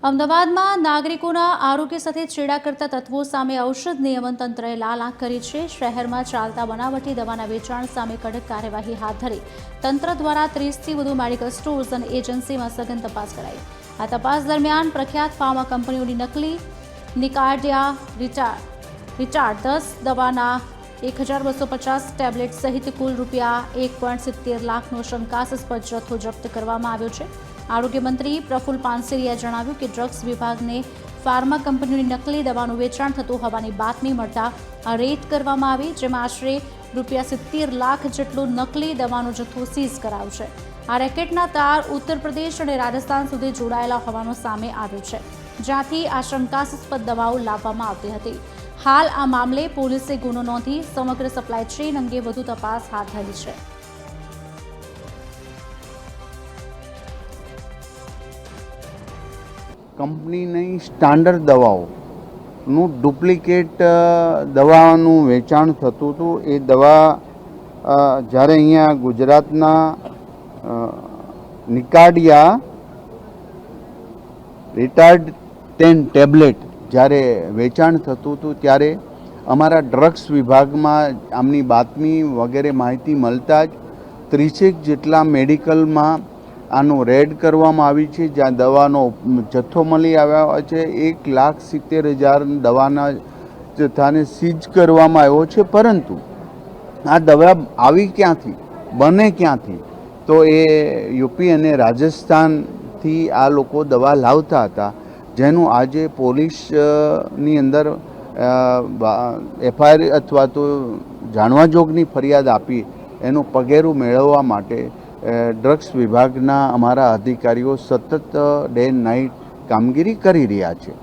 અમદાવાદમાં નાગરિકોના આરોગ્ય સાથે છેડા કરતા તત્વો સામે ઔષધ નિયમન તંત્રએ લાલ આંખ કરી છે। શહેરમાં ચાલતા બનાવટી દવાના વેચાણ સામે કડક કાર્યવાહી હાથ ધરી તંત્ર દ્વારા 30થી વધુ મેડિકલ સ્ટોર્સ અને એજન્સીમાં સઘન તપાસ કરાઈ। આ તપાસ દરમિયાન પ્રખ્યાત ફાર્મા કંપનીઓની નકલી નિકાર્ડિયા રિચાર્ડ 10 દવાના 1250 ટેબ્લેટ સહિત કુલ ₹1.70 લાખનો શંકાસ્પદ જથ્થો જપ્ત કરવામાં આવ્યો છે। આરોગ્ય મંત્રી પ્રફુલ પાનસેરિયાએ જણાવ્યું કે ડ્રગ્સ વિભાગને ફાર્મા કંપનીઓની નકલી દવાનું વેચાણ થતું હોવાની બાતમી મળતા આ રેડ કરવામાં આવી, જેમાં આશરે ₹70 લાખ જેટલો નકલી દવાનો જથ્થો સીઝ કરાયો છે। આ રેકેટના તાર ઉત્તર પ્રદેશ અને રાજસ્થાન સુધી જોડાયેલા હોવાનું સામે આવ્યું છે, જ્યાંથી આ શંકાસ્પદ દવાઓ લાવવામાં આવતી હતી। હાલ આ મામલે પોલીસે ગુનો નોંધી સમગ્ર સપ્લાય ચેઇન અંગે વધુ તપાસ હાથ ધરી છે। કંપનીની સ્ટાન્ડર્ડ દવાઓનું ડુપ્લિકેટ દવાનું વેચાણ થતું હતું। એ દવા જ્યારે અહીંયા ગુજરાતના નિકાર્ડિયા રિટાર્ડ 10 ટેબ્લેટ જ્યારે વેચાણ થતું હતું ત્યારે અમારા ડ્રગ્સ વિભાગમાં આમની બાતમી વગેરે માહિતી મળતા જ 30 જેટલા મેડિકલમાં આનું રેડ કરવામાં આવી છે, જ્યાં દવાનો જથ્થો મળી આવ્યા છે। 1,70,000 દવાના જથ્થાને સીઝ કરવામાં આવ્યો છે, પરંતુ આ દવા આવી ક્યાંથી, બને ક્યાંથી, તો એ યુપી અને રાજસ્થાનથી આ લોકો દવા લાવતા હતા, જેનું આજે પોલીસની અંદર FIR અથવા તો જાણવા જોગની ફરિયાદ આપી એનું પગેરું મેળવવા માટે ડ્રગ્સ વિભાગના અમારા અધિકારીઓ સતત ડે નાઇટ કામગીરી કરી રહ્યા છે।